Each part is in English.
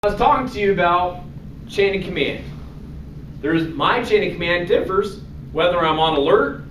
I was talking to you about chain of command. My chain of command differs whether I'm on alert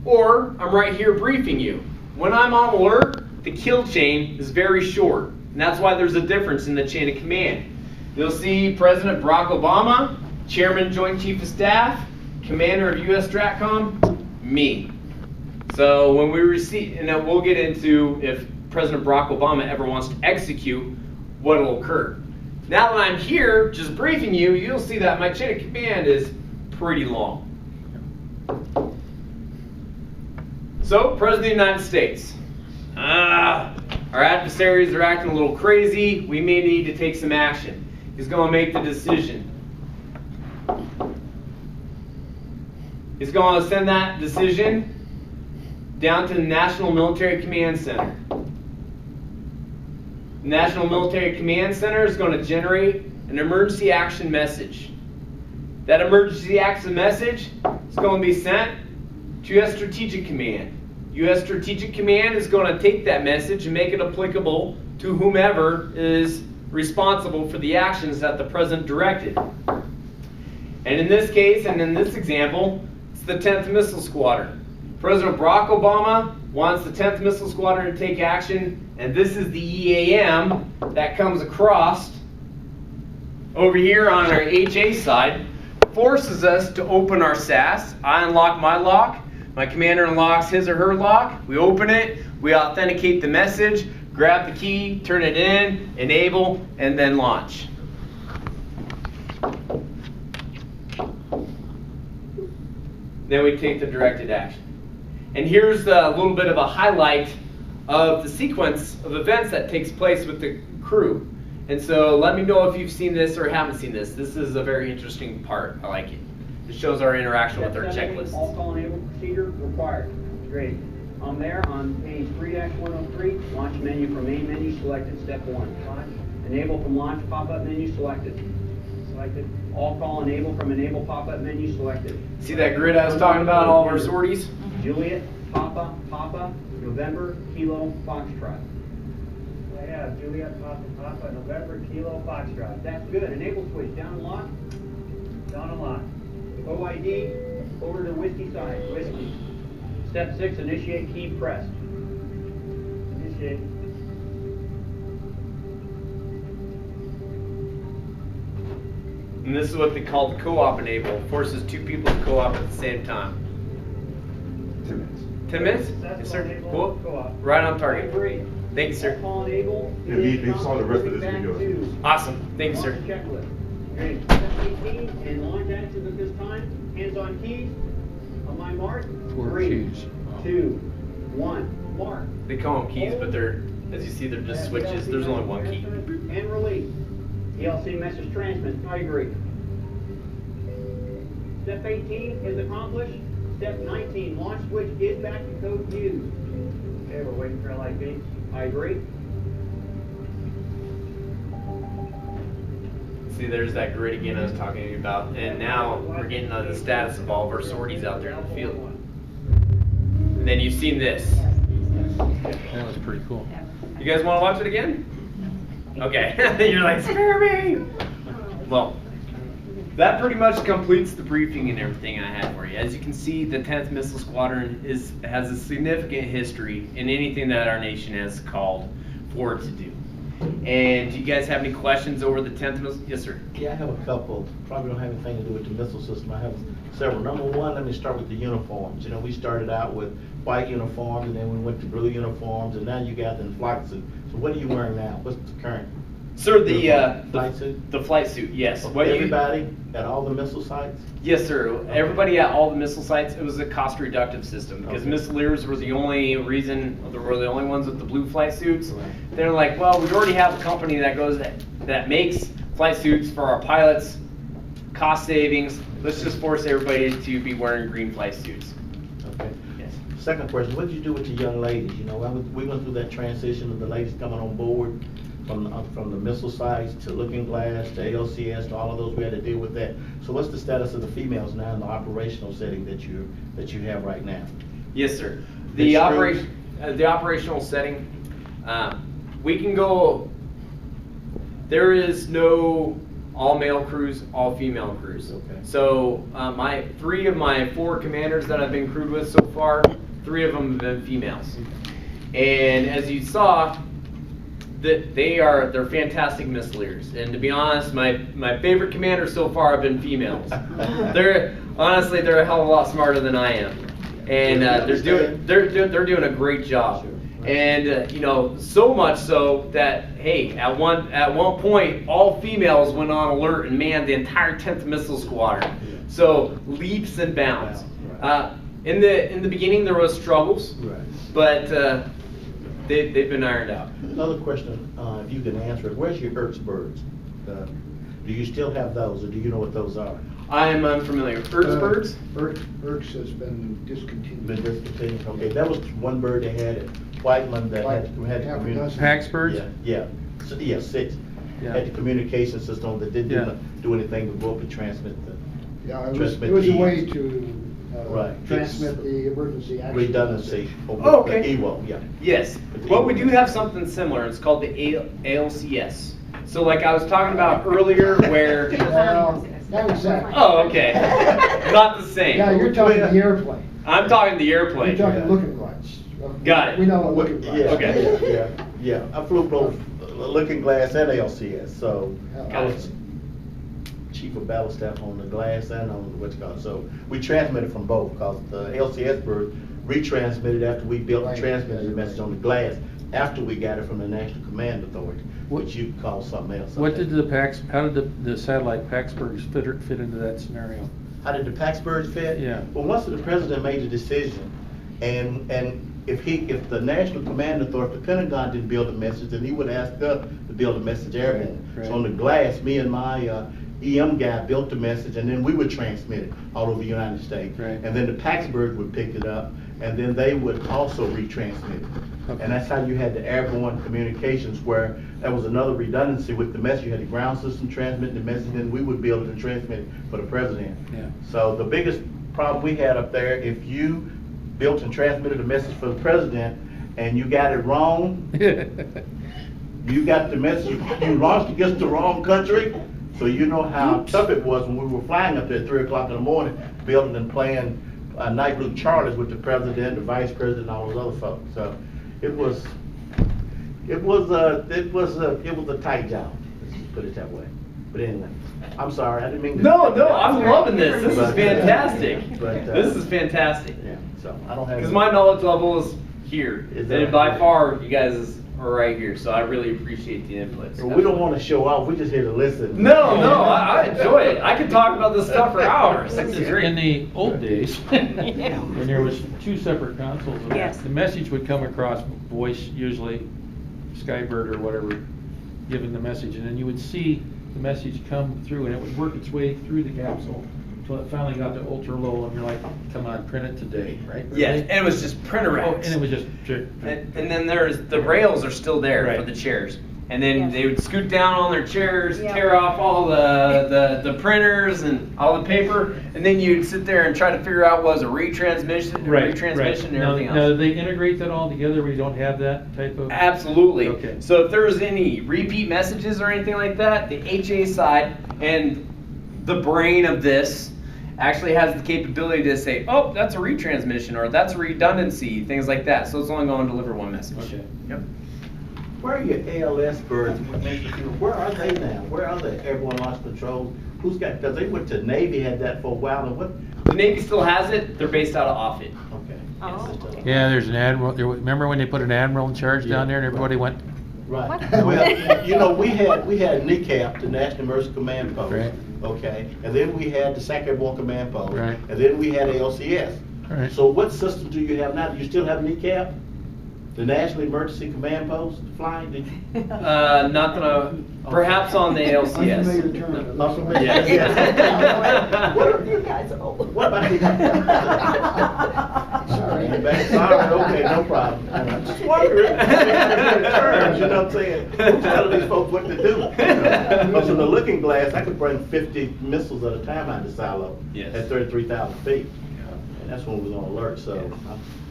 or I'm right here briefing you. When I'm on alert, the kill chain is very short, and that's why there's a difference in the chain of command. You'll see President Barack Obama, Chairman Joint Chief of Staff, Commander of U.S. STRATCOM, me. So when we receive, and then we'll get into if President Barack Obama ever wants to execute, what will occur. Now that I'm here, just briefing you, you'll see that my chain of command is pretty long. So, President of the United States. Our adversaries are acting a little crazy. We may need to take some action. He's going to make the decision. He's going to send that decision down to the National Military Command Center. The National Military Command Center is going to generate an emergency action message. That emergency action message is going to be sent to U.S. Strategic Command. U.S. Strategic Command is going to take that message and make it applicable to whomever is responsible for the actions that the President directed. And in this case, and in this example, it's the 10th Missile Squadron. President Barack Obama wants the 10th Missile Squadron to take action, and this is the EAM that comes across over here on our HA side, forces us to open our SAS. I unlock my lock, my commander unlocks his or her lock, we open it, we authenticate the message, grab the key, turn it in, enable, and then launch. Then we take the directed action. And here's a little bit of a highlight of the sequence of events that takes place with the crew. And so let me know if you've seen this or haven't seen this. This is a very interesting part. I like it. It shows our interaction with our checklist. All call enabled procedure required. Great. I'm there on page 3-103. Launch menu from main menu selected. Step 1. Launch. Enable from launch pop-up menu selected. Selected. All call enable from enable pop-up menu selected. See that grid I was talking about, all of our sorties? Juliet, Papa, Papa, November, Kilo, Foxtrot. Yeah, Juliet, Papa, November, Kilo, Foxtrot. That's good. Enable switch. Down and lock. Down and lock. OID, over to the whiskey side. Whiskey. Step 6, initiate key pressed. Initiate. And this is what they call the co-op enable. Forces two people to co-op at the same time. 10 minutes. 10 minutes? Yes, sir. Cool. Right on target. Thank you, sir. Call enable. Yeah, he saw the rest of this video. Awesome. Thank you, sir. Checklist. Great. Step 18 and launch actions at this time. Hands on keys. On my mark. 3, 2, 1. Mark. They call them keys, but they're, as you see, they're just switches. There's only one key. And release. ELC message transmit. I agree. Step 18 is accomplished. Step 19, launch switch is back to code used. Okay, we're waiting for LIP. I agree. See, there's that grid again I was talking to you about. And now we're getting to the status of all of our sorties out there in the field. And then you've seen this. That was pretty cool. You guys want to watch it again? Okay. You're like, spare me! Well, that pretty much completes the briefing and everything I had for you. As you can see, the 10th Missile Squadron has a significant history in anything that our nation has called for it to do. And do you guys have any questions over the 10th Missile? Yes, sir. Yeah, I have a couple. Probably don't have anything to do with the missile system. I have several. Number one, let me start with the uniforms. You know, we started out with white uniforms, and then we went to blue uniforms, and now you got the flight suit. So what are you wearing now? What's the current? Sir, flight suit? The flight suit, yes. Everybody at all the missile sites? Yes, sir. Everybody at all the missile sites. It was a cost reductive system because Missileers were the only ones with the blue flight suits. Right. They're like, well, we already have a company that makes flight suits for our pilots. Cost savings. Let's just force everybody to be wearing green flight suits. Okay. Yes. Second question, what did you do with the young ladies? You know, we went through that transition of the ladies coming on board from the missile sites to Looking Glass to ALCS to all of those. We had to deal with that. So what's the status of the females now in the operational setting that you have right now? Yes, sir. The operational setting, we can go There is no all male crews, all female crews. Okay. So three of my 4 commanders that I've been crewed with so far, 3 of them have been females. And as you saw, they're fantastic missileers. And to be honest, my favorite commanders so far have been females. They're a hell of a lot smarter than I am, and they're doing a great job. And you know, so much so that hey, at one point, all females went on alert and manned the entire 10th Missile Squadron. So leaps and bounds. In the beginning, there was struggles, but they've been ironed out. Another question, if you can answer it, where's your Ertz birds? Do you still have those, or do you know what those are? I'm unfamiliar. Ertz birds? Ertz has been discontinued. Been discontinued. Okay, that was one bird they had at Whiteman that had to Half a communicate. dozen. Pax birds? Yeah, 6. Yeah. Had the communication system that didn't Yeah. do anything but go up and transmit the. Yeah, it transmit was a the way to Right. transmit the emergency action. redundancy. Oh, okay. The EWO, yeah. Yes. Well, we do have something similar. It's called the ALCS. So like I was talking about earlier where... Well, not exactly. Oh, okay. Not the same. Yeah, you're talking the airplane. I'm talking the airplane. You're talking looking glass. Got it. We know what looking glass. Yeah, Okay. yeah. I flew both Looking Glass and ALCS, so I Got was it. chief of battle staff on the glass and on the what's called. So we transmitted from both because the ALCS bird retransmitted after we built and transmitted the message on the glass after we got it from the National Command Authority, which you call something else. What did how did the satellite Paxburgs fit into that scenario? How did the Pax birds fit? Yeah. Well, once the president made the decision, and if the National Command Authority, the Pentagon didn't build a message, then he would ask us to build a message airborne. Right. So on the glass, me and my EM guy built the message, and then we would transmit it all over the United States. Right. And then the Pax bird would pick it up, and then they would also retransmit it. Okay. And that's how you had the airborne communications, where there was another redundancy with the message. You had the ground system transmitting the message, and then we would be able to transmit it for the president. Yeah. So the biggest problem we had up there, if you built and transmitted a message for the president and you got it wrong, you got the message, you launched against the wrong country. So you know how tough it was when we were flying up there at 3 o'clock in the morning, building and playing night blue charters with the president, the vice president, and all those other folks. So it was a tight job, let's just put it that way. But anyway, I'm sorry, I didn't mean to. No, I'm loving this. This is fantastic. But, This is fantastic. Yeah, so I don't have. Because my knowledge level is here. Is that And by right? far, you guys are right here. So I really appreciate the input. We don't want to show off, we're just here to listen. No, I enjoy it. I could talk about this stuff for hours. This is great. In the old days, when there was 2 separate consoles, Yes. the message would come across voice, usually Skybird or whatever, giving the message, and then you would see the message come through, and it would work its way through the capsule until it finally got to ultra low, and you're like, come on, print it today, right? Yeah, and it was just printer Oh, racks. and it was just. And then the rails are still there Right. for the chairs. And then Yes. they would scoot down on their chairs, Yep. tear off all the printers and all the paper, and then you'd sit there and try to figure out was a retransmission and everything Now, else. they integrate that all together where you don't have that type of? Absolutely. Okay. So if there's any repeat messages or anything like that, the HA side and the brain of this actually has the capability to say, oh, that's a retransmission or that's a redundancy, things like that. So it's only going to deliver one message. Okay. Yep. Where are your ALS birds? Where are they now? Where are the airborne launch controls? Who's got, because they went to Navy, had that for a while, and what? The Navy still has it. They're based out of Offutt. Okay. Oh. Yeah, there's an admiral, remember when they put an admiral in charge down there and everybody went? Right. What? Well, you know, we had NECAP, the National Emergency Command Post. Right. Okay, and then we had the Second Airborne Command Post. Right. And then we had ALCS. Right. So what system do you have now? Do you still have NECAP? The National Emergency Command Post flying? Did you? Not that perhaps on the Unfamiliar ALCS. term. Unfamiliar. Yes. What are you guys old? What about the? Sorry. Sorry, okay, no problem. I'm just wondering. Terms, you know what I'm saying? Who's telling these folks what to do? Because in the Looking Glass, I could bring 50 missiles at a time out of the silo Yes. at 33,000 feet. And that's when we was on alert, so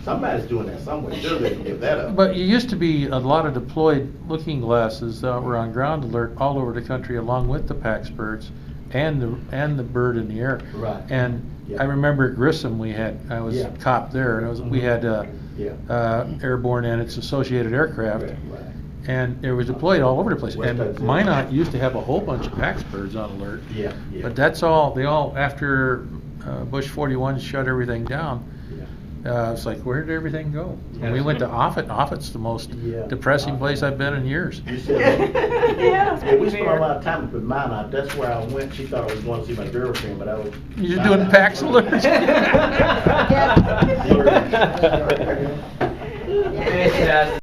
Somebody's doing that somewhere, surely they can give that up. But you used to be a lot of deployed looking glasses that were on ground alert all over the country, along with the Pax birds and the bird in the air. Right. And Yeah. I remember at Grissom, I was Yeah. cop there, and we had Yeah. airborne and its associated aircraft. Right. And it was deployed all over the place. West And Texas. Minot used to have a whole bunch of Pax birds on alert. Yeah, yeah. But they all, after Bush 41 shut everything down, it's like, where did everything go? And we went to Offutt. Offutt's the most Yeah. depressing place I've been in years. You said, yeah, we spent a lot of time with Minot. That's where I went. She thought I was going to see my girlfriend, but I was. You're doing Pax alerts? Fantastic.